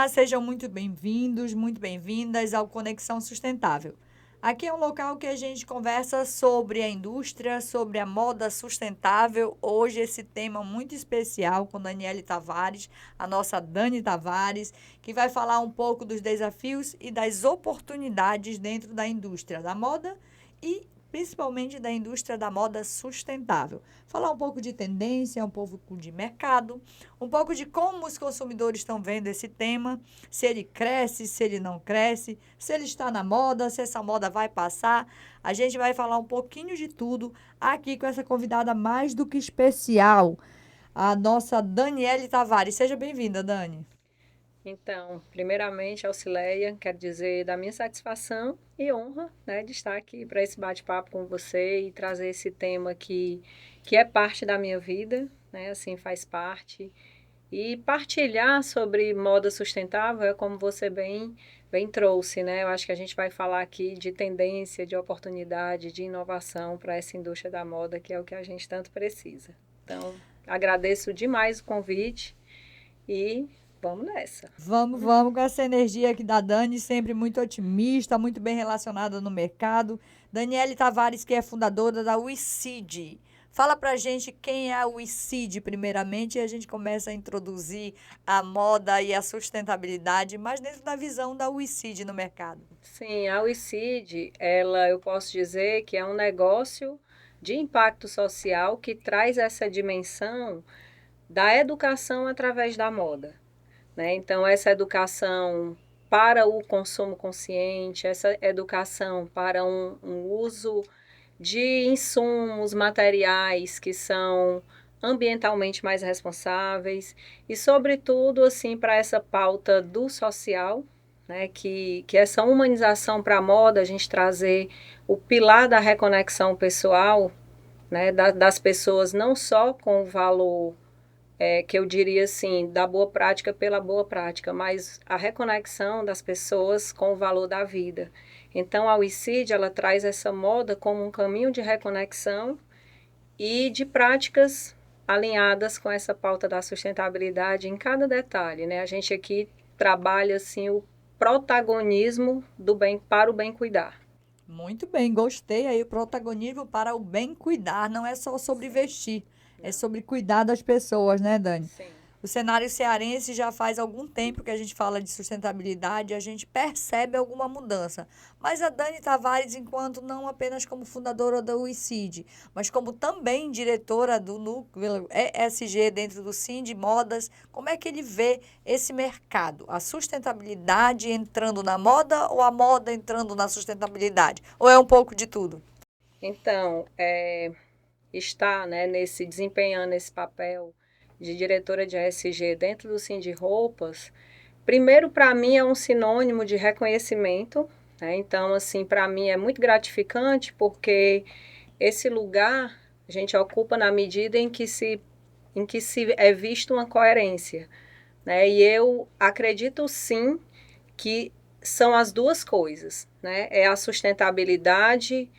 Olá, sejam muito bem-vindos, muito bem-vindas ao Conexão Sustentável. Aqui é um local que a gente conversa sobre a indústria, sobre a moda sustentável. Hoje esse tema muito especial com Daniele Tavares, a nossa Dani Tavares, que vai falar um pouco dos desafios e das oportunidades dentro da indústria da moda e principalmente da indústria da moda sustentável. Falar um pouco de tendência, um pouco de mercado, um pouco de como os consumidores estão vendo esse tema, se ele cresce, se ele não cresce, se ele está na moda, se essa moda vai passar. A gente vai falar um pouquinho de tudo aqui com essa convidada mais do que especial, a nossa Daniele Tavares. Seja bem-vinda, Dani. Então, primeiramente, Auxileia, quero dizer da minha satisfação e honra, né, de estar aqui para esse bate-papo com você e trazer esse tema que é parte da minha vida, né, assim, faz parte. E partilhar sobre moda sustentável é como você bem trouxe, né? Eu acho que a gente vai falar aqui de tendência, de oportunidade, de inovação para essa indústria da moda, que é o que a gente tanto precisa. Então, agradeço demais o convite e vamos nessa. Vamos com essa energia aqui da Dani, sempre muito otimista, muito bem relacionada no mercado. Daniele Tavares, que é fundadora da WeSeed. Fala pra gente quem é a WeSeed, primeiramente, e a gente começa a introduzir a moda e a sustentabilidade, mas dentro da visão da WeSeed no mercado. Sim, a WeSeed, ela, eu posso dizer que é um negócio de impacto social que traz essa dimensão da educação através da moda, né? Então, essa educação para o consumo consciente, essa educação para um uso de insumos materiais que são ambientalmente mais responsáveis e, sobretudo, assim, para essa pauta do social, né, que essa humanização para a moda, a gente trazer o pilar da reconexão pessoal, né, das pessoas não só com o valor que eu diria assim, da boa prática pela boa prática, mas a reconexão das pessoas com o valor da vida. Então, a WeSeed, ela traz essa moda como um caminho de reconexão e de práticas alinhadas com essa pauta da sustentabilidade em cada detalhe, né? A gente aqui trabalha assim o protagonismo do bem para o bem cuidar. Muito bem, gostei aí. O protagonismo para o bem cuidar, não é só sobre Sim, vestir, é não. sobre cuidar das pessoas, né, Dani? Sim. O cenário cearense já faz algum tempo que a gente fala de sustentabilidade, a gente percebe alguma mudança. Mas a Dani Tavares, enquanto não apenas como fundadora da WeSeed, mas como também diretora do núcleo ESG dentro do Sind Modas, como é que ele vê esse mercado? A sustentabilidade entrando na moda ou a moda entrando na sustentabilidade? Ou é um pouco de tudo? Então, está, né, nesse desempenhando esse papel de diretora de ESG dentro do Sind Roupas, primeiro para mim é um sinônimo de reconhecimento, né? Então, assim, para mim é muito gratificante porque esse lugar a gente ocupa na medida em que se é visto uma coerência, né? E eu acredito sim que são as duas coisas, né? É a sustentabilidade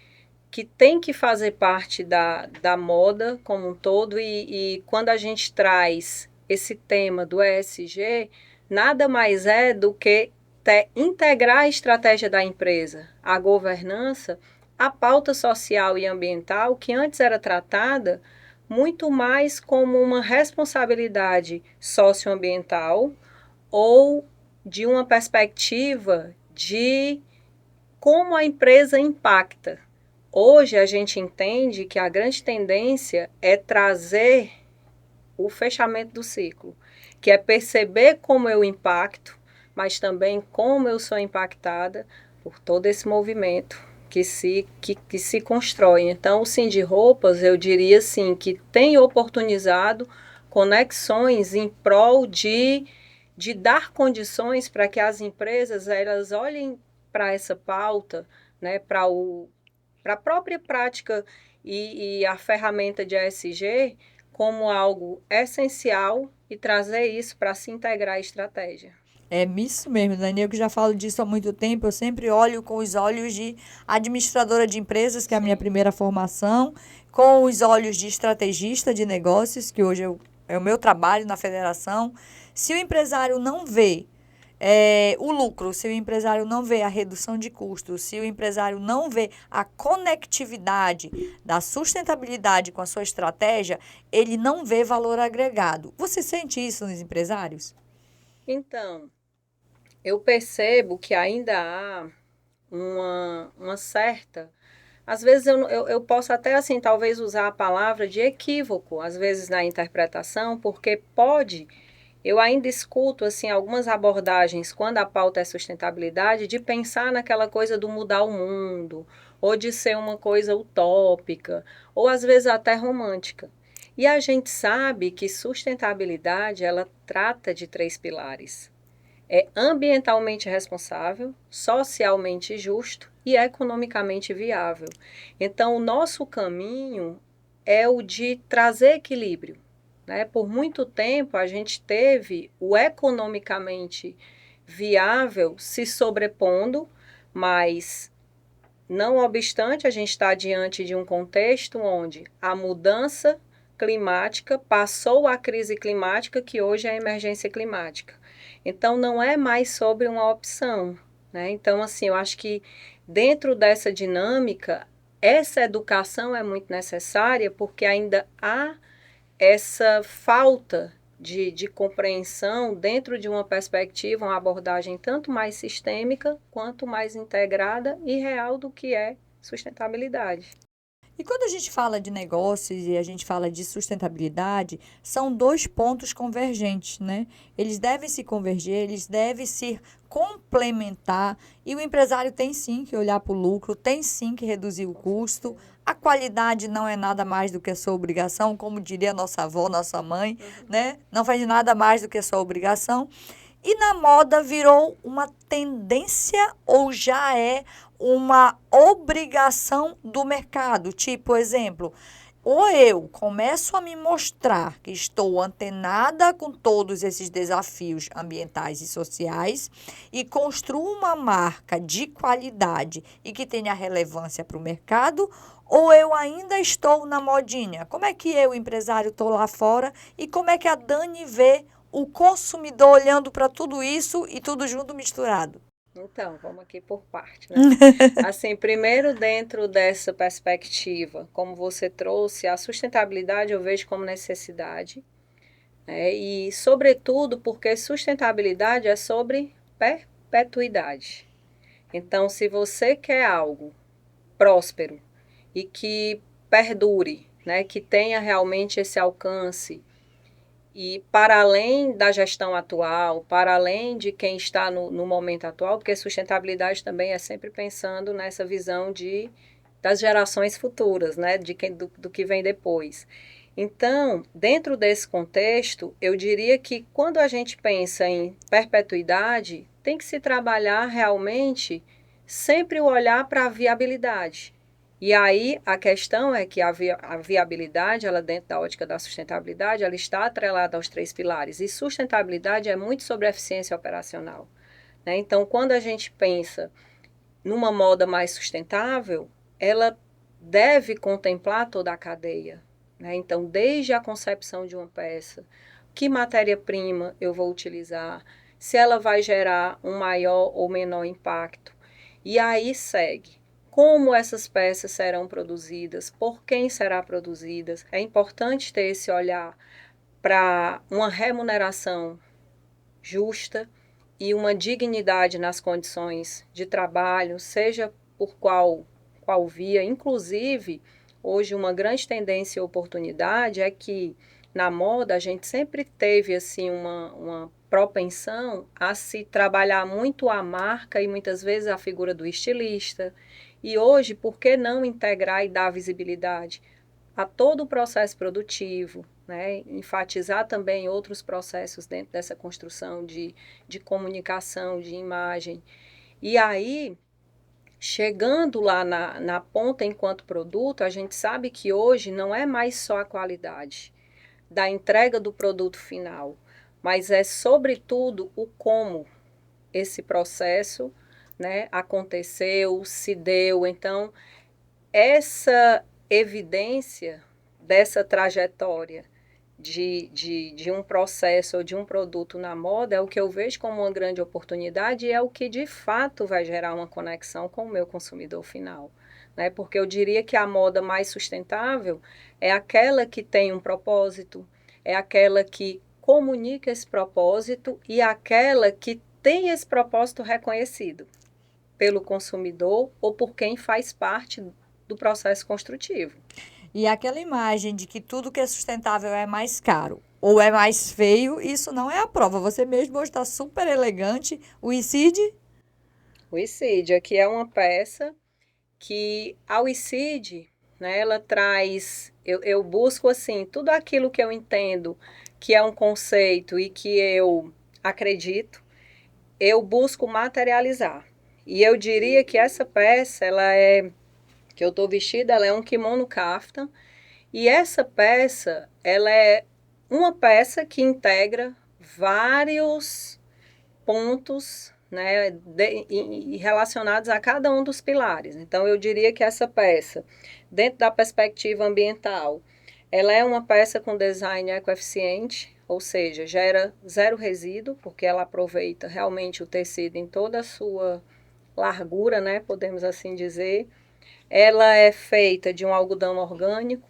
que tem que fazer parte da moda como um todo, e quando a gente traz esse tema do ESG, nada mais é do que integrar a estratégia da empresa, a governança, a pauta social e ambiental, que antes era tratada muito mais como uma responsabilidade socioambiental ou de uma perspectiva de como a empresa impacta. Hoje a gente entende que a grande tendência é trazer o fechamento do ciclo, que é perceber como eu impacto, mas também como eu sou impactada por todo esse movimento que se constrói. Então, o Sind Roupas, eu diria assim, que tem oportunizado conexões em prol de dar condições para que as empresas elas olhem para essa pauta, né, para a própria prática e a ferramenta de ESG como algo essencial e trazer isso para se integrar à estratégia. É isso mesmo, Daniel, que já falo disso há muito tempo. Eu sempre olho com os olhos de administradora de empresas, que é a minha Sim, primeira formação, com os olhos de estrategista de negócios, que hoje é o meu trabalho na federação. Se o empresário não vê o lucro, se o empresário não vê a redução de custos, se o empresário não vê a conectividade da sustentabilidade com a sua estratégia, ele não vê valor agregado. Você sente isso nos empresários? Então, eu percebo que ainda há uma certa. Às vezes eu posso até, assim, talvez usar a palavra de equívoco, às vezes na interpretação, porque pode. Eu ainda escuto, assim, algumas abordagens, quando a pauta é sustentabilidade, de pensar naquela coisa do mudar o mundo, ou de ser uma coisa utópica, ou às vezes até romântica. E a gente sabe que sustentabilidade, ela trata de três pilares. É ambientalmente responsável, socialmente justo e economicamente viável. Então, o nosso caminho é o de trazer equilíbrio, né? Por muito tempo, a gente teve o economicamente viável se sobrepondo, mas, não obstante, a gente está diante de um contexto onde a mudança climática passou a crise climática, que hoje é a emergência climática. Então, não é mais sobre uma opção, né? Então, assim, eu acho que dentro dessa dinâmica, essa educação é muito necessária, porque ainda há essa falta de compreensão dentro de uma perspectiva, uma abordagem tanto mais sistêmica quanto mais integrada e real do que é sustentabilidade. E quando a gente fala de negócios e a gente fala de sustentabilidade, são dois pontos convergentes, né? Eles devem se converger, eles devem se complementar e o empresário tem sim que olhar para o lucro, tem sim que reduzir o custo. A qualidade não é nada mais do que a sua obrigação, como diria nossa avó, nossa mãe, né? Não faz nada mais do que a sua obrigação. E na moda virou uma tendência ou já é uma obrigação do mercado? Tipo, exemplo, ou eu começo a me mostrar que estou antenada com todos esses desafios ambientais e sociais e construo uma marca de qualidade e que tenha relevância para o mercado, ou eu ainda estou na modinha? Como é que eu, empresário, estou lá fora e como é que a Dani vê o consumidor olhando para tudo isso e tudo junto misturado? Então, vamos aqui por parte, né? Assim, primeiro, dentro dessa perspectiva, como você trouxe, a sustentabilidade eu vejo como necessidade, né? E, sobretudo, porque sustentabilidade é sobre perpetuidade. Então, se você quer algo próspero e que perdure, né? Que tenha realmente esse alcance e para além da gestão atual, para além de quem está no momento atual, porque sustentabilidade também é sempre pensando nessa visão das gerações futuras, né? Do que vem depois. Então, dentro desse contexto, eu diria que quando a gente pensa em perpetuidade, tem que se trabalhar realmente sempre o olhar para a viabilidade. E aí a questão é que a viabilidade, ela dentro da ótica da sustentabilidade, ela está atrelada aos três pilares. E sustentabilidade é muito sobre eficiência operacional, né? Então, quando a gente pensa numa moda mais sustentável, ela deve contemplar toda a cadeia, né? Então, desde a concepção de uma peça, que matéria-prima eu vou utilizar, se ela vai gerar um maior ou menor impacto. E aí segue como essas peças serão produzidas, por quem será produzidas. É importante ter esse olhar para uma remuneração justa e uma dignidade nas condições de trabalho, seja por qual via. Inclusive, hoje uma grande tendência e oportunidade é que na moda a gente sempre teve assim uma propensão a se trabalhar muito a marca e muitas vezes a figura do estilista. E hoje, por que não integrar e dar visibilidade a todo o processo produtivo, né? Enfatizar também outros processos dentro dessa construção de comunicação, de imagem. E aí, chegando lá na ponta enquanto produto, a gente sabe que hoje não é mais só a qualidade da entrega do produto final, mas é sobretudo o como esse processo, né, aconteceu, se deu. Então, essa evidência dessa trajetória de um processo ou de um produto na moda é o que eu vejo como uma grande oportunidade e é o que de fato vai gerar uma conexão com o meu consumidor final, né? Porque eu diria que a moda mais sustentável é aquela que tem um propósito, é aquela que comunica esse propósito e aquela que tem esse propósito reconhecido pelo consumidor ou por quem faz parte do processo construtivo. E aquela imagem de que tudo que é sustentável é mais caro ou é mais feio, isso não é a prova. Você mesmo hoje está super elegante. O ICID? O ICID aqui é uma peça que a ICID, né, ela traz, eu busco assim, tudo aquilo que eu entendo que é um conceito e que eu acredito, eu busco materializar. E eu diria que essa peça, que eu estou vestida, ela é um kimono kaftan, e essa peça, ela é uma peça que integra vários pontos, né, relacionados a cada um dos pilares. Então, eu diria que essa peça, dentro da perspectiva ambiental, ela é uma peça com design ecoeficiente, ou seja, gera zero resíduo, porque ela aproveita realmente o tecido em toda a sua largura, né, podemos assim dizer. Ela é feita de um algodão orgânico.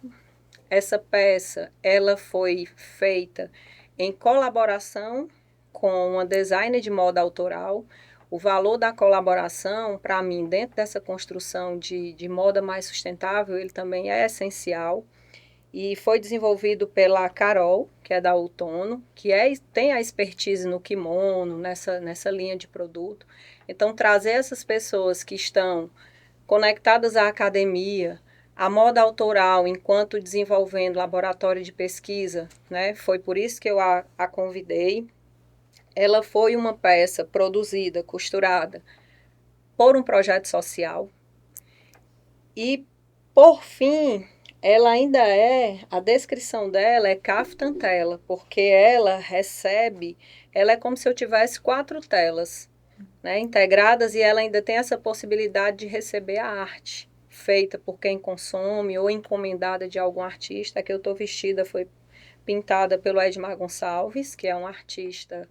Essa peça, ela foi feita em colaboração com uma designer de moda autoral. O valor da colaboração, para mim, dentro dessa construção de moda mais sustentável, ele também é essencial. E foi desenvolvido pela Carol, que é da Outono, tem a expertise no kimono, nessa linha de produto. Então, trazer essas pessoas que estão conectadas à academia, a moda autoral, enquanto desenvolvendo laboratório de pesquisa, né? Foi por isso que eu a convidei. Ela foi uma peça produzida, costurada por um projeto social. E, por fim, ela ainda a descrição dela é kaftan tela, porque ela é como se eu tivesse 4 telas, né, integradas, e ela ainda tem essa possibilidade de receber a arte feita por quem consome ou encomendada de algum artista. A que eu estou vestida foi pintada pelo Edmar Gonçalves, que é um artista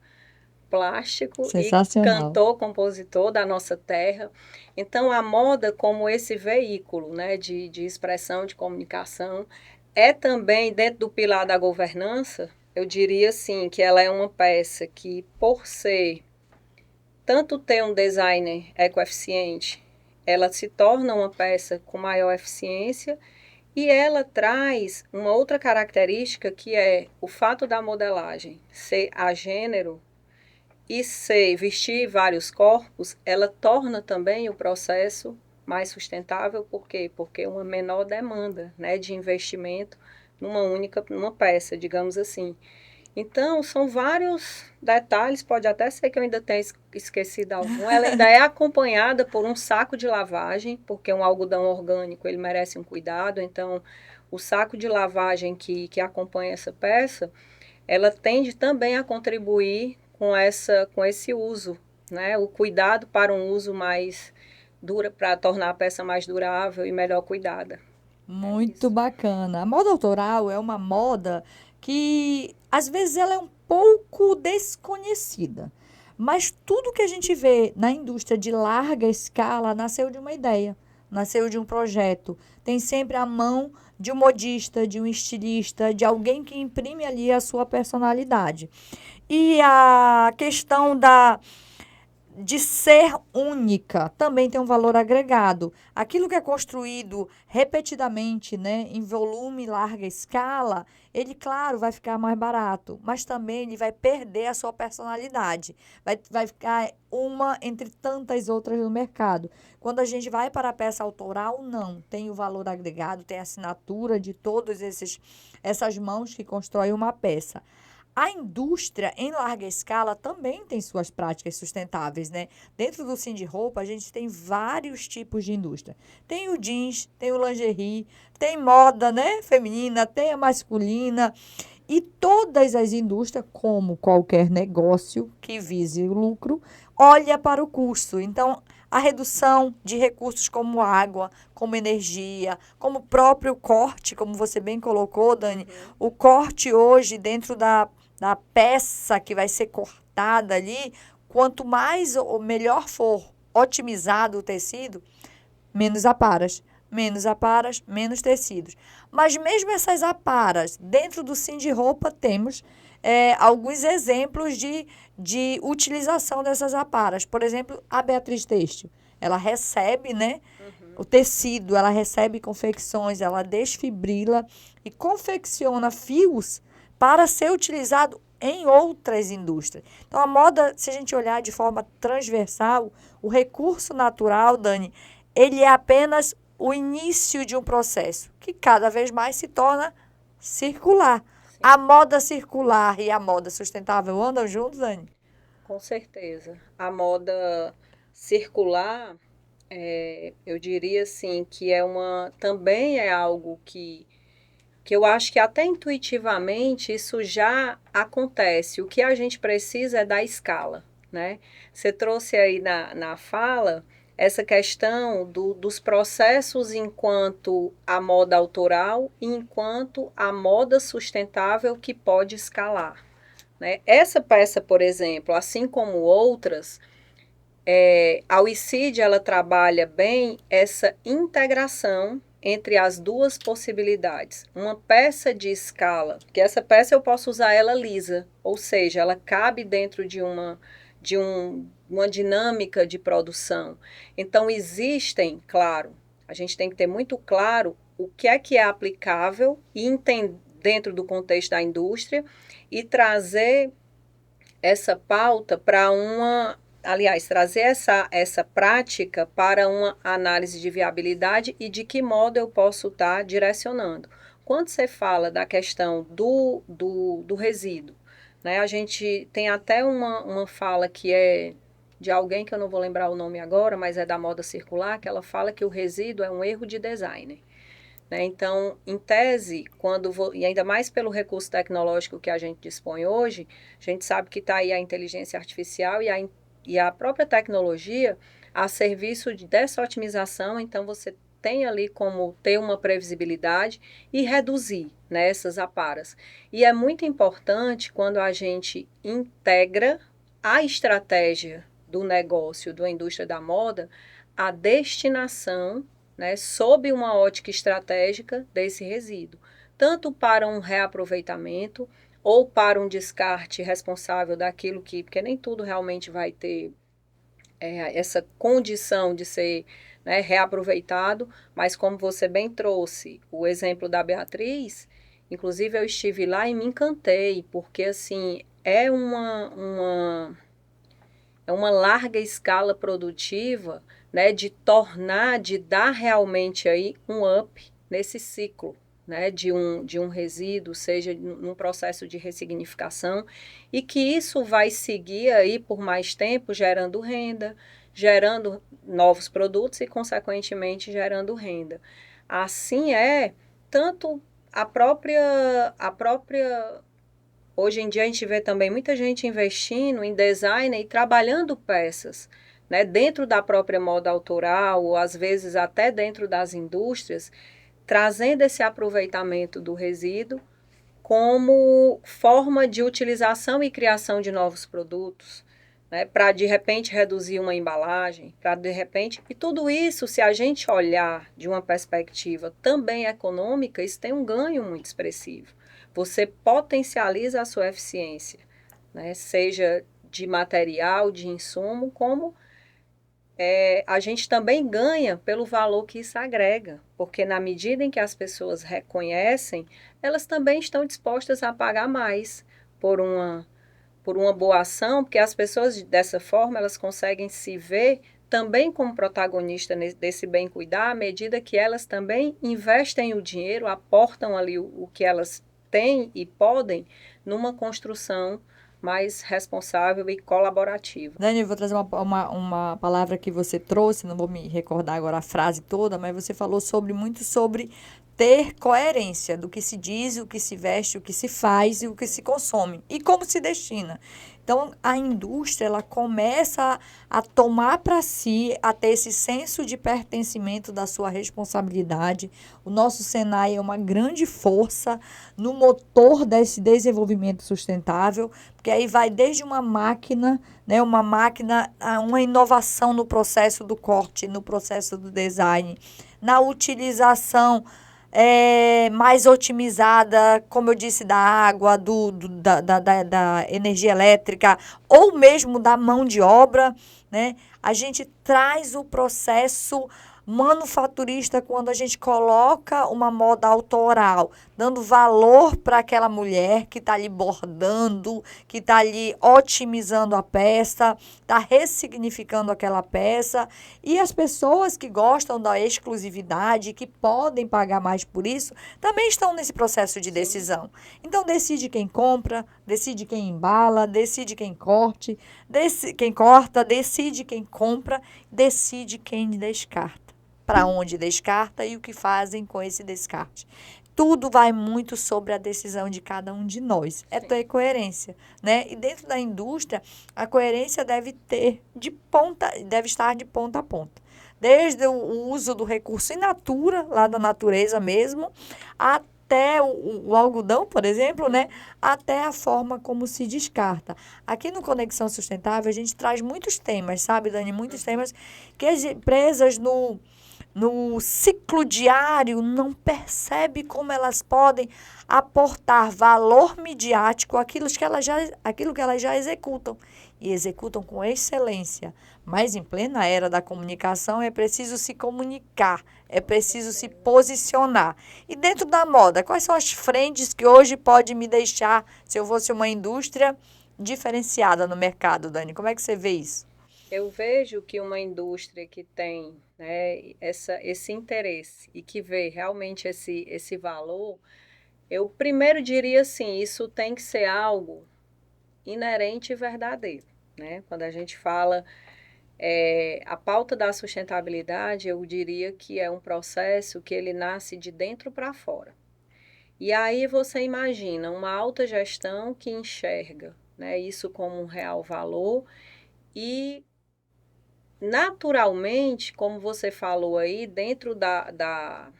plástico e Sensacional. cantor, compositor da nossa terra. Então, a moda como esse veículo, né, de expressão, de comunicação, é também, dentro do pilar da governança, eu diria assim, que ela é uma peça que, por ser tanto ter um designer ecoeficiente, ela se torna uma peça com maior eficiência e ela traz uma outra característica que é o fato da modelagem ser a gênero e ser vestir vários corpos, ela torna também o processo mais sustentável. Por quê? Porque uma menor demanda, né, de investimento numa peça, digamos assim. Então, são vários detalhes, pode até ser que eu ainda tenha esquecido algum. Ela ainda é acompanhada por um saco de lavagem, porque um algodão orgânico, ele merece um cuidado. Então, o saco de lavagem que acompanha essa peça, ela tende também a contribuir com esse uso, né? O cuidado para um uso mais dura, para tornar a peça mais durável e melhor cuidada. É Muito isso. bacana. A moda autoral é uma moda que às vezes ela é um pouco desconhecida, mas tudo que a gente vê na indústria de larga escala nasceu de uma ideia, nasceu de um projeto. Tem sempre a mão de um modista, de um estilista, de alguém que imprime ali a sua personalidade. E a questão de ser única também tem um valor agregado. Aquilo que é construído repetidamente, né, em volume e larga escala, ele, claro, vai ficar mais barato, mas também ele vai perder a sua personalidade. Vai ficar uma entre tantas outras no mercado. Quando a gente vai para a peça autoral, não. Tem o valor agregado, tem a assinatura de todas essas mãos que constroem uma peça. A indústria, em larga escala, também tem suas práticas sustentáveis, né? Dentro do Roupa, a gente tem vários tipos de indústria. Tem o jeans, tem o lingerie, tem moda, né, feminina, tem a masculina. E todas as indústrias, como qualquer negócio que vise o lucro, olha para o custo. Então, a redução de recursos como água, como energia, como o próprio corte, como você bem colocou, Dani, o corte hoje dentro da peça que vai ser cortada ali, quanto mais ou melhor for otimizado o tecido, menos aparas. Menos aparas, menos tecidos. Mas mesmo essas aparas, dentro do Sindiroupa temos alguns exemplos de utilização dessas aparas. Por exemplo, a Beatriz Têxtil. Ela recebe, né, o tecido, ela recebe confecções, ela desfibrila e confecciona fios para ser utilizado em outras indústrias. Então, a moda, se a gente olhar de forma transversal, o recurso natural, Dani, ele é apenas o início de um processo que cada vez mais se torna circular. Sim. A moda circular e a moda sustentável andam juntos, Dani? Com certeza. A moda circular, eu diria assim, que também é algo que eu acho que até intuitivamente isso já acontece. O que a gente precisa é da escala, né? Você trouxe aí na fala essa questão dos processos enquanto a moda autoral e enquanto a moda sustentável que pode escalar, né? Essa peça, por exemplo, assim como outras, a WICID, ela trabalha bem essa integração entre as duas possibilidades. Uma peça de escala, que essa peça eu posso usar ela lisa, ou seja, ela cabe dentro uma dinâmica de produção. Então, existem, claro, a gente tem que ter muito claro o que é aplicável e dentro do contexto da indústria e trazer essa pauta para trazer essa prática para uma análise de viabilidade e de que modo eu posso estar direcionando. Quando você fala da questão do resíduo, né, a gente tem até uma fala que é de alguém que eu não vou lembrar o nome agora, mas é da moda circular, que ela fala que o resíduo é um erro de design. Né? Então, em tese, e ainda mais pelo recurso tecnológico que a gente dispõe hoje, a gente sabe que está aí a inteligência artificial e a própria tecnologia a serviço dessa otimização, então você tem ali como ter uma previsibilidade e reduzir, né, essas aparas. E é muito importante quando a gente integra a estratégia do negócio, da indústria da moda, a destinação, né, sob uma ótica estratégica desse resíduo, tanto para um reaproveitamento ou para um descarte responsável daquilo porque nem tudo realmente vai ter essa condição de ser, né, reaproveitado, mas como você bem trouxe o exemplo da Beatriz, inclusive eu estive lá e me encantei, porque assim, é uma larga escala produtiva, né, de dar realmente aí um up nesse ciclo, né, de um resíduo, seja num processo de ressignificação, e que isso vai seguir aí por mais tempo, gerando renda, gerando novos produtos e, consequentemente, gerando renda. Assim tanto a própria. Hoje em dia a gente vê também muita gente investindo em design e trabalhando peças, né, dentro da própria moda autoral, ou às vezes até dentro das indústrias, trazendo esse aproveitamento do resíduo como forma de utilização e criação de novos produtos, né, para de repente reduzir uma embalagem, para de repente. E tudo isso, se a gente olhar de uma perspectiva também econômica, isso tem um ganho muito expressivo. Você potencializa a sua eficiência, né, seja de material, de insumo, como a gente também ganha pelo valor que isso agrega, porque na medida em que as pessoas reconhecem, elas também estão dispostas a pagar mais por uma boa ação, porque as pessoas dessa forma elas conseguem se ver também como protagonista desse bem cuidar, à medida que elas também investem o dinheiro, aportam ali o que elas têm e podem numa construção mais responsável e colaborativa. Dani, eu vou trazer uma palavra que você trouxe, não vou me recordar agora a frase toda, mas você falou muito sobre ter coerência do que se diz, o que se veste, o que se faz e o que se consome e como se destina. Então, a indústria, ela começa a tomar para si, a ter esse senso de pertencimento da sua responsabilidade. O nosso Senai é uma grande força no motor desse desenvolvimento sustentável, porque aí vai desde uma máquina, né, uma inovação no processo do corte, no processo do design, na utilização mais otimizada, como eu disse, da água, da energia elétrica, ou mesmo da mão de obra, né? A gente traz o processo manufaturista quando a gente coloca uma moda autoral, dando valor para aquela mulher que está ali bordando, que está ali otimizando a peça, está ressignificando aquela peça. E as pessoas que gostam da exclusividade, que podem pagar mais por isso, também estão nesse processo de decisão. Então, decide quem compra, decide quem embala, decide quem quem corta, decide quem compra, decide quem descarta. Para onde descarta e o que fazem com esse descarte. Tudo vai muito sobre a decisão de cada um de nós. É ter coerência, né? E dentro da indústria, a coerência deve estar de ponta a ponta. Desde o uso do recurso in natura, lá da natureza mesmo, até o algodão, por exemplo, né? Até a forma como se descarta. Aqui no Conexão Sustentável, a gente traz muitos temas, sabe, Dani? Muitos temas que as empresas no ciclo diário, não percebe como elas podem aportar valor midiático àquilo que elas já executam. E executam com excelência. Mas em plena era da comunicação é preciso se comunicar, é preciso se posicionar. E dentro da moda, quais são as frentes que hoje pode me deixar, se eu fosse uma indústria diferenciada no mercado, Dani? Como é que você vê isso? Eu vejo que uma indústria que tem, né, esse interesse e que vê realmente esse valor, eu primeiro diria assim, isso tem que ser algo inerente e verdadeiro, né? Quando a gente fala a pauta da sustentabilidade, eu diria que é um processo que ele nasce de dentro para fora. E aí você imagina uma alta gestão que enxerga, né, isso como um real valor e naturalmente, como você falou aí, dentro da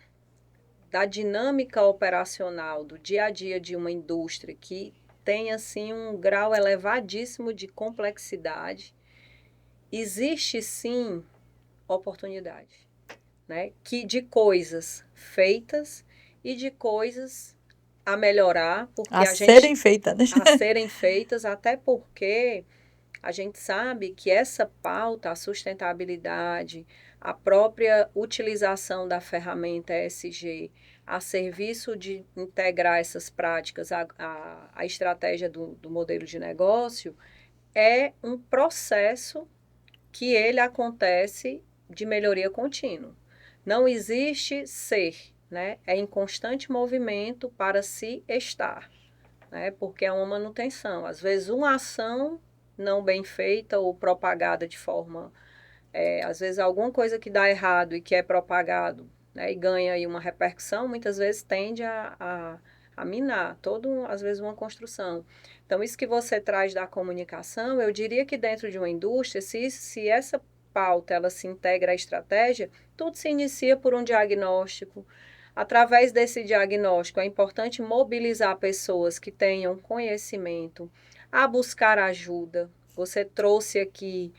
dinâmica operacional do dia a dia de uma indústria que tem assim um grau elevadíssimo de complexidade, existe sim oportunidade, né? Que de coisas feitas e de coisas a melhorar, porque A serem feitas, né? a serem feitas, até porque a gente sabe que essa pauta, a sustentabilidade, a própria utilização da ferramenta ESG a serviço de integrar essas práticas à estratégia do modelo de negócio, é um processo que ele acontece de melhoria contínua. Não existe ser, né? É em constante movimento para se estar, né? Porque é uma manutenção. Às vezes, uma ação não bem feita ou propagada de forma... às vezes, alguma coisa que dá errado e que é propagado, né, e ganha aí uma repercussão, muitas vezes tende a minar às vezes, uma construção. Então, isso que você traz da comunicação, eu diria que dentro de uma indústria, se essa pauta ela se integra à estratégia, tudo se inicia por um diagnóstico. Através desse diagnóstico, é importante mobilizar pessoas que tenham conhecimento, a buscar ajuda. Você trouxe aqui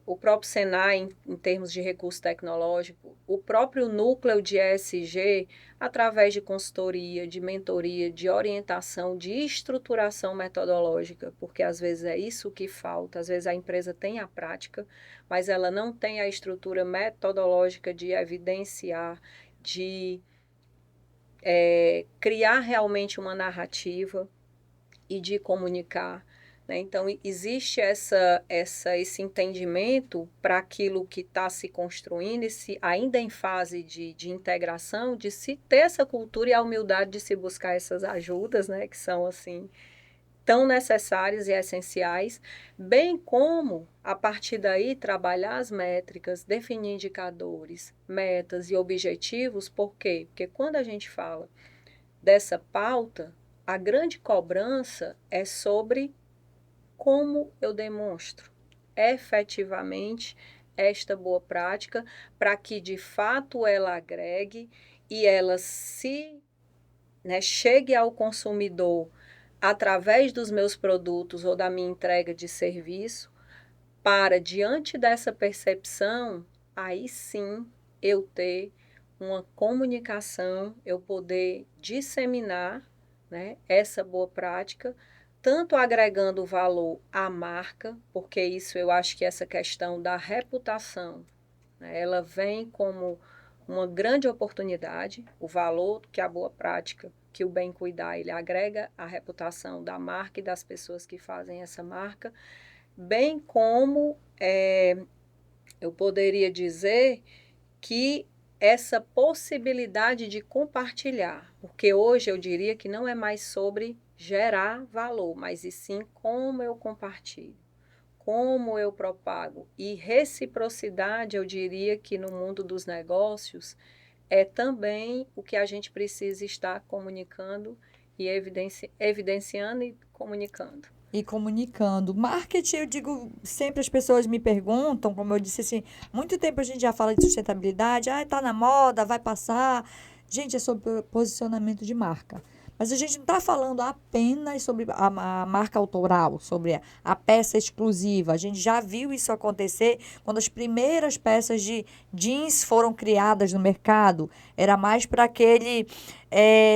o próprio Senai, em termos de recurso tecnológico, o próprio núcleo de ESG, através de consultoria, de mentoria, de orientação, de estruturação metodológica, porque às vezes é isso que falta, às vezes a empresa tem a prática, mas ela não tem a estrutura metodológica de evidenciar, de criar realmente uma narrativa e de comunicar, né? Então, existe esse entendimento para aquilo que está se construindo, ainda em fase de integração, de se ter essa cultura e a humildade de se buscar essas ajudas, né? Que são, assim, tão necessárias e essenciais, bem como, a partir daí, trabalhar as métricas, definir indicadores, metas e objetivos. Por quê? Porque quando a gente fala dessa pauta, a grande cobrança é sobre como eu demonstro efetivamente esta boa prática para que, de fato, ela agregue e ela chegue ao consumidor através dos meus produtos ou da minha entrega de serviço, para, diante dessa percepção, aí sim eu ter uma comunicação, eu poder disseminar, né, essa boa prática, tanto agregando valor à marca, porque isso eu acho que essa questão da reputação, né, ela vem como uma grande oportunidade, o valor que a boa prática, que o bem cuidar, ele agrega à reputação da marca e das pessoas que fazem essa marca, bem como eu poderia dizer que essa possibilidade de compartilhar, porque hoje eu diria que não é mais sobre gerar valor, mas e sim como eu compartilho, como eu propago. E reciprocidade, eu diria que no mundo dos negócios é também o que a gente precisa estar comunicando e evidenciando e comunicando. E comunicando. Marketing, eu digo, sempre as pessoas me perguntam, como eu disse assim, muito tempo a gente já fala de sustentabilidade, tá na moda, vai passar. Gente, é sobre posicionamento de marca. Mas a gente não está falando apenas sobre a marca autoral, sobre a peça exclusiva. A gente já viu isso acontecer quando as primeiras peças de jeans foram criadas no mercado. Era mais para aquele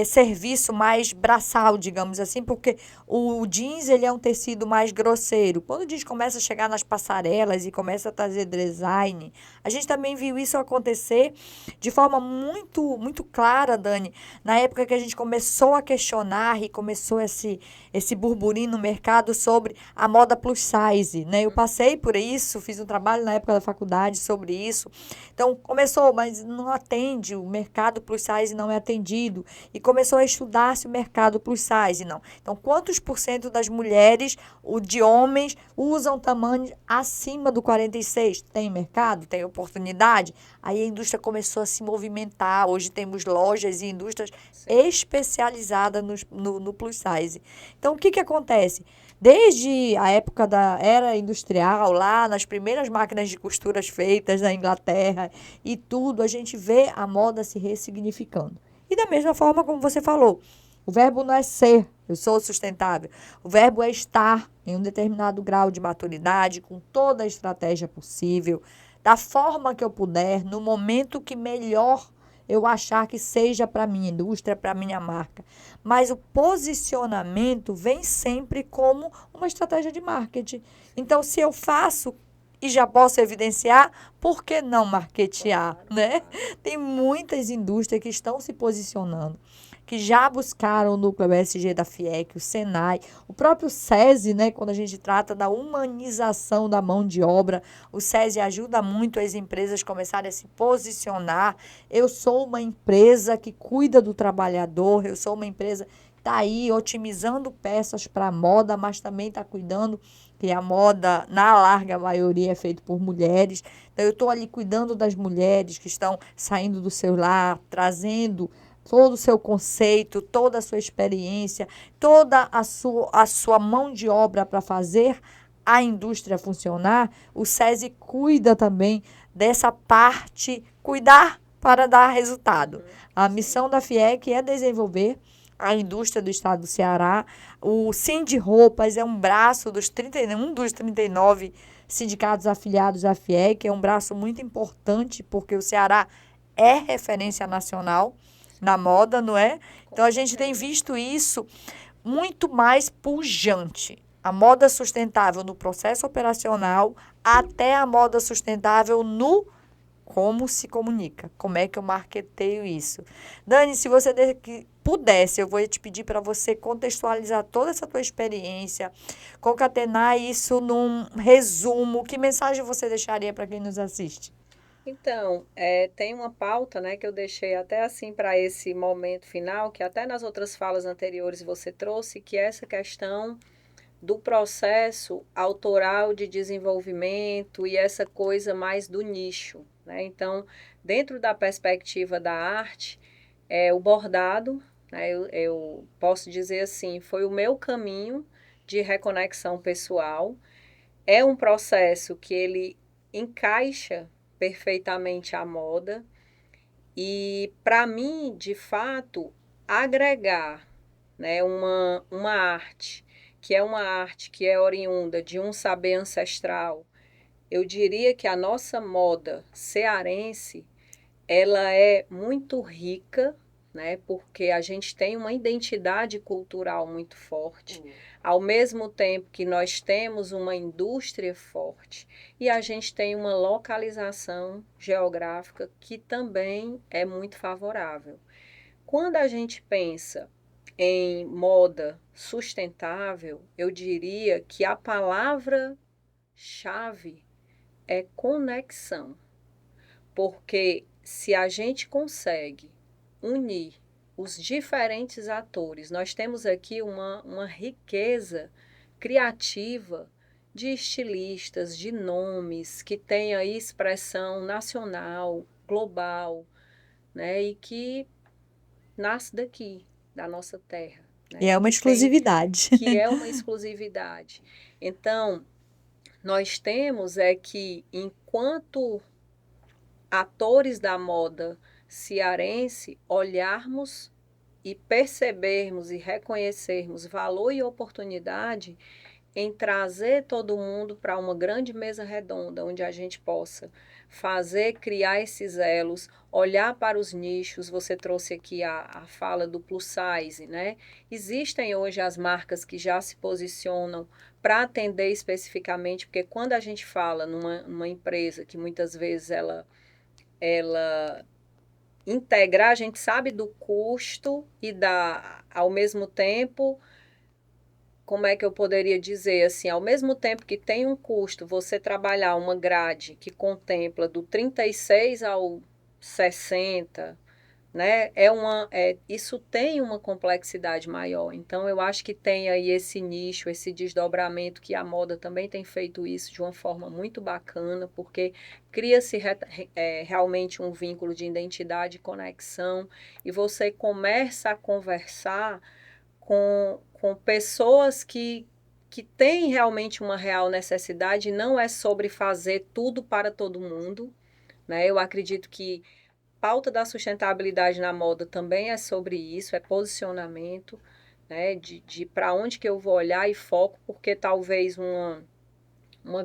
serviço mais braçal, digamos assim, porque o jeans ele é um tecido mais grosseiro. Quando o jeans começa a chegar nas passarelas e começa a trazer design, a gente também viu isso acontecer de forma muito, muito clara, Dani, na época que a gente começou a questionar e começou esse burburinho no mercado sobre a moda plus size, né? Eu passei por isso, fiz um trabalho na época da faculdade sobre isso. Então, começou, mas não atende, o mercado plus size não é atendido. E começou a estudar se o mercado plus size não. Então, quantos por cento das mulheres, de homens, usam tamanho acima do 46? Tem mercado? Tem oportunidade? Aí a indústria começou a se movimentar. Hoje temos lojas e indústrias especializadas no plus size. Então, o que acontece? Desde a época da era industrial, lá nas primeiras máquinas de costuras feitas na Inglaterra e tudo, a gente vê a moda se ressignificando. E da mesma forma como você falou, o verbo não é ser, eu sou sustentável. O verbo é estar em um determinado grau de maturidade, com toda a estratégia possível, da forma que eu puder, no momento que melhor eu achar que seja para a minha indústria, para a minha marca. Mas o posicionamento vem sempre como uma estratégia de marketing. Então, se eu faço e já posso evidenciar, por que não marketear, né? Tem muitas indústrias que estão se posicionando, que já buscaram o núcleo ESG da FIEC, o SENAI, o próprio SESI, né? Quando a gente trata da humanização da mão de obra, o SESI ajuda muito as empresas a começarem a se posicionar. Eu sou uma empresa que cuida do trabalhador, eu sou uma empresa que está aí otimizando peças para a moda, mas também está cuidando que a moda, na larga maioria, é feita por mulheres. Então, eu estou ali cuidando das mulheres que estão saindo do seu lar, trazendo todo o seu conceito, toda a sua experiência, toda a sua mão de obra para fazer a indústria funcionar. O SESI cuida também dessa parte, cuidar para dar resultado. A missão da FIEC é desenvolver a indústria do estado do Ceará. O Sindroupas é um braço um dos 39 sindicatos afiliados à FIEC, é um braço muito importante, porque o Ceará é referência nacional na moda, não é? Então, a gente tem visto isso muito mais pujante. A moda sustentável no processo operacional até a moda sustentável no como se comunica, como é que eu marketeio isso. Dani, se você pudesse, eu vou te pedir para você contextualizar toda essa tua experiência, concatenar isso num resumo. Que mensagem você deixaria para quem nos assiste? Então, tem uma pauta, né, que eu deixei até assim para esse momento final, que até nas outras falas anteriores você trouxe, que é essa questão do processo autoral de desenvolvimento e essa coisa mais do nicho, né? Então, dentro da perspectiva da arte, o bordado, né, eu posso dizer assim, foi o meu caminho de reconexão pessoal. É um processo que ele encaixa perfeitamente a moda e, para mim, de fato, agregar, né, uma arte, que é uma arte que é oriunda de um saber ancestral, eu diria que a nossa moda cearense, ela é muito rica, né, porque a gente tem uma identidade cultural muito forte, ao mesmo tempo que nós temos uma indústria forte e a gente tem uma localização geográfica que também é muito favorável. Quando a gente pensa em moda sustentável, eu diria que a palavra-chave é conexão, porque se a gente consegue unir os diferentes atores, nós temos aqui uma riqueza criativa de estilistas, de nomes, que tem aí expressão nacional, global, né? E que nasce daqui, da nossa terra, E né? é uma exclusividade. Que é uma exclusividade. Então, nós temos que, enquanto atores da moda cearense, olharmos e percebermos e reconhecermos valor e oportunidade em trazer todo mundo para uma grande mesa redonda, onde a gente possa fazer, criar esses elos, olhar para os nichos. Você trouxe aqui a fala do plus size, né? Existem hoje as marcas que já se posicionam para atender especificamente, porque quando a gente fala numa empresa que muitas vezes ela integrar, a gente sabe do custo e ao mesmo tempo, como é que eu poderia dizer assim, ao mesmo tempo que tem um custo, você trabalhar uma grade que contempla do 36 ao 60, né? Isso tem uma complexidade maior. Então, eu acho que tem aí esse nicho, esse desdobramento, que a moda também tem feito isso de uma forma muito bacana, porque cria-se realmente um vínculo de identidade e conexão, e você começa a conversar com pessoas que têm realmente uma real necessidade, e não é sobre fazer tudo para todo mundo, né? Eu acredito que pauta da sustentabilidade na moda também é sobre isso, é posicionamento, né, de para onde que eu vou olhar e foco, porque talvez um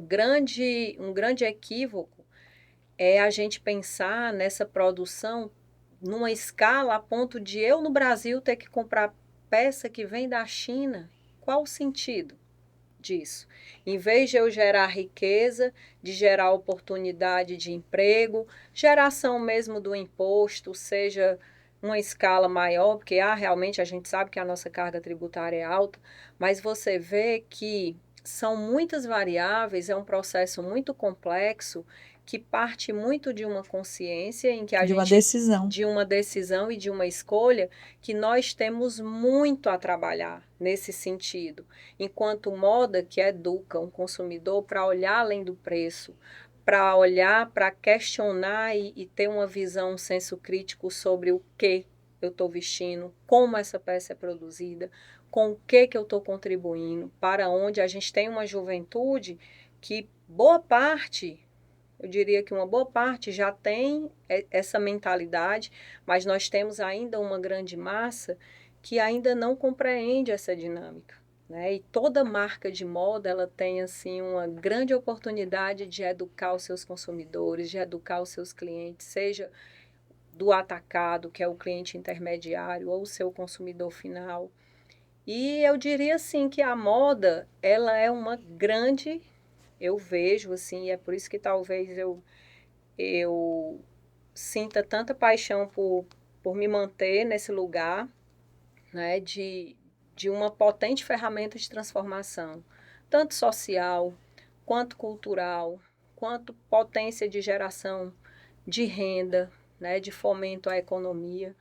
grande equívoco é a gente pensar nessa produção numa escala a ponto de eu no Brasil ter que comprar peça que vem da China. Qual o sentido disso? Em vez de eu gerar riqueza, de gerar oportunidade de emprego, geração mesmo do imposto, seja uma escala maior, porque realmente a gente sabe que a nossa carga tributária é alta, mas você vê que são muitas variáveis, é um processo muito complexo que parte muito de uma consciência em que a De uma gente decisão. de uma decisão e de uma escolha que nós temos muito a trabalhar nesse sentido enquanto moda que educa um consumidor para olhar além do preço, para olhar, para questionar e ter uma visão, um senso crítico sobre o que eu estou vestindo, como essa peça é produzida, com o que eu estou contribuindo, para onde a gente tem uma juventude que boa parte, eu diria que uma boa parte já tem essa mentalidade, mas nós temos ainda uma grande massa que ainda não compreende essa dinâmica, né? E toda marca de moda, ela tem assim uma grande oportunidade de educar os seus consumidores, de educar os seus clientes, seja do atacado, que é o cliente intermediário, ou o seu consumidor final. E eu diria assim que a moda, ela é uma grande, eu vejo assim, e é por isso que talvez eu sinta tanta paixão por me manter nesse lugar, né, de uma potente ferramenta de transformação, tanto social, quanto cultural, quanto potência de geração de renda, né, de fomento à economia.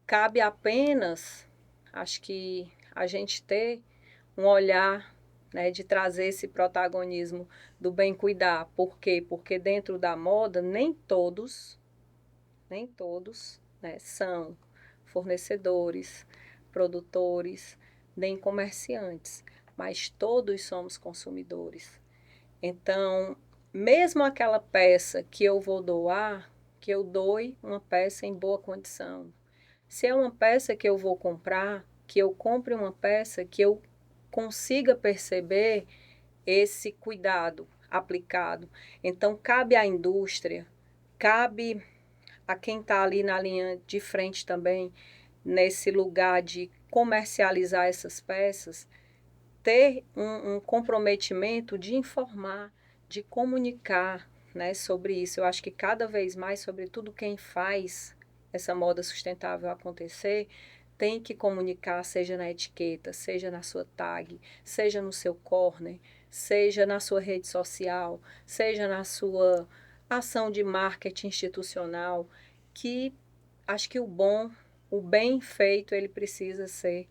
Cabe apenas, acho que, a gente ter um olhar né, de trazer esse protagonismo do bem cuidar. Por quê? Porque dentro da moda, nem todos, né, são fornecedores, produtores, nem comerciantes, mas todos somos consumidores. Então, mesmo aquela peça que eu vou doar, que eu doe uma peça em boa condição. Se é uma peça que eu vou comprar, que eu compre uma peça que eu consiga perceber esse cuidado aplicado. Então, cabe à indústria, cabe a quem está ali na linha de frente também, nesse lugar de comercializar essas peças, ter um comprometimento de informar, de comunicar, né, sobre isso. Eu acho que cada vez mais, sobretudo quem faz essa moda sustentável acontecer, tem que comunicar, seja na etiqueta, seja na sua tag, seja no seu corner, seja na sua rede social, seja na sua ação de marketing institucional, que acho que o bem feito, ele precisa ser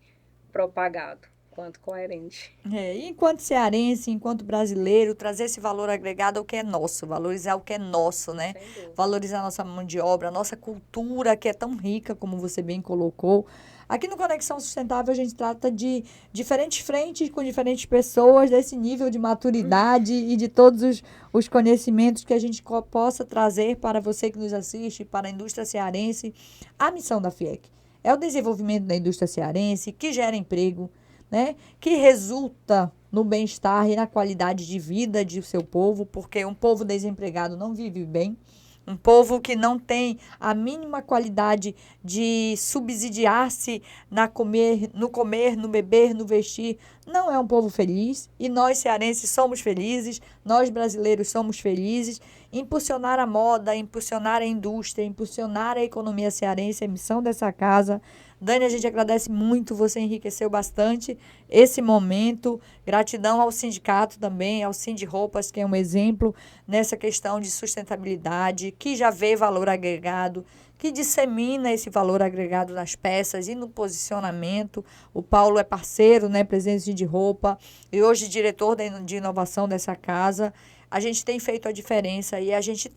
propagado quanto coerente. E enquanto cearense, enquanto brasileiro, trazer esse valor agregado ao que é nosso, valorizar o que é nosso, né? Sem dúvida. Valorizar a nossa mão de obra, a nossa cultura, que é tão rica, como você bem colocou. Aqui no Conexão Sustentável, a gente trata de diferentes frentes com diferentes pessoas, desse nível de maturidade e de todos os conhecimentos que a gente possa trazer para você que nos assiste, para a indústria cearense. A missão da FIEC é o desenvolvimento da indústria cearense, que gera emprego, né, que resulta no bem-estar e na qualidade de vida de seu povo, porque um povo desempregado não vive bem. Um povo que não tem a mínima qualidade de subsidiar-se no comer, no beber, no vestir, não é um povo feliz. E nós, cearenses, somos felizes, nós, brasileiros, somos felizes. Impulsionar a moda, impulsionar a indústria, impulsionar a economia cearense é a missão dessa casa. Dani, a gente agradece muito, você enriqueceu bastante esse momento. Gratidão ao sindicato também, ao Sindiroupas, que é um exemplo nessa questão de sustentabilidade, que já vê valor agregado, que dissemina esse valor agregado nas peças e no posicionamento. O Paulo é parceiro, né, presidente de roupa, e hoje diretor de inovação dessa casa. A gente tem feito a diferença e a gente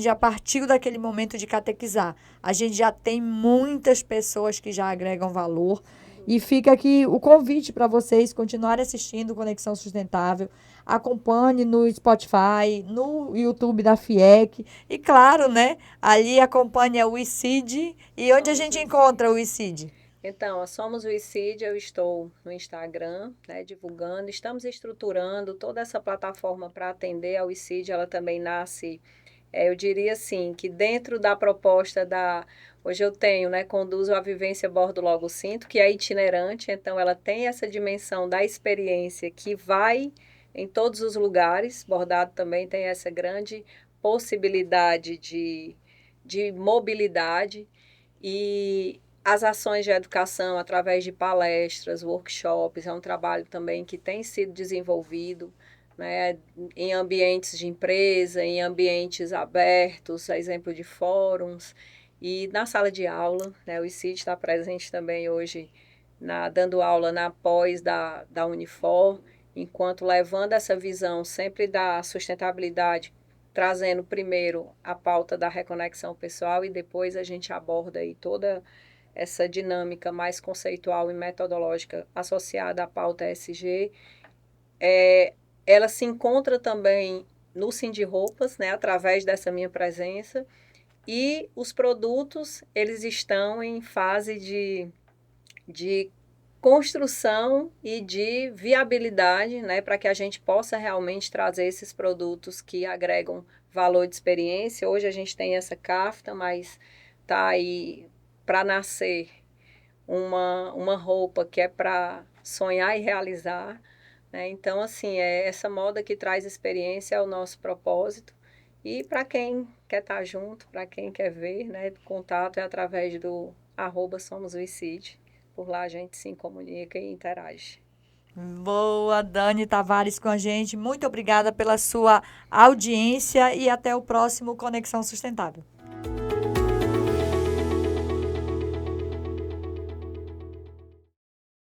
já partiu daquele momento de catequizar. A gente já tem muitas pessoas que já agregam valor. E fica aqui o convite para vocês continuarem assistindo Conexão Sustentável. Acompanhe no Spotify, no YouTube da FIEC. E claro, né? Ali acompanha o ICID. E onde a gente encontra o ICID? Então, a Somos o ICID, eu estou no Instagram, né, divulgando. Estamos estruturando toda essa plataforma para atender ao ICID. Ela também nasce, eu diria assim, que dentro da proposta da... Hoje eu tenho, né, conduzo a vivência Bordo Logo Sinto, que é itinerante, então ela tem essa dimensão da experiência que vai em todos os lugares. Bordado também tem essa grande possibilidade de mobilidade e as ações de educação através de palestras, workshops, é um trabalho também que tem sido desenvolvido, né, em ambientes de empresa, em ambientes abertos, a exemplo de fóruns, e na sala de aula, né, o ICID está presente também hoje, dando aula na pós da Unifor, enquanto levando essa visão sempre da sustentabilidade, trazendo primeiro a pauta da reconexão pessoal e depois a gente aborda aí toda essa dinâmica mais conceitual e metodológica associada à pauta ESG. Ela se encontra também no Sindiroupas, né, através dessa minha presença, e os produtos, eles estão em fase de construção e de viabilidade, né, para que a gente possa realmente trazer esses produtos que agregam valor de experiência. Hoje a gente tem essa CAFTA, mas está aí para nascer uma roupa que é para sonhar e realizar, né? Então, assim, essa moda que traz experiência é o nosso propósito. E para quem quer estar junto, para quem quer ver, né, contato é através do @SomosOICID. Por lá a gente se comunica e interage. Boa, Dani Tavares com a gente. Muito obrigada pela sua audiência e até o próximo Conexão Sustentável.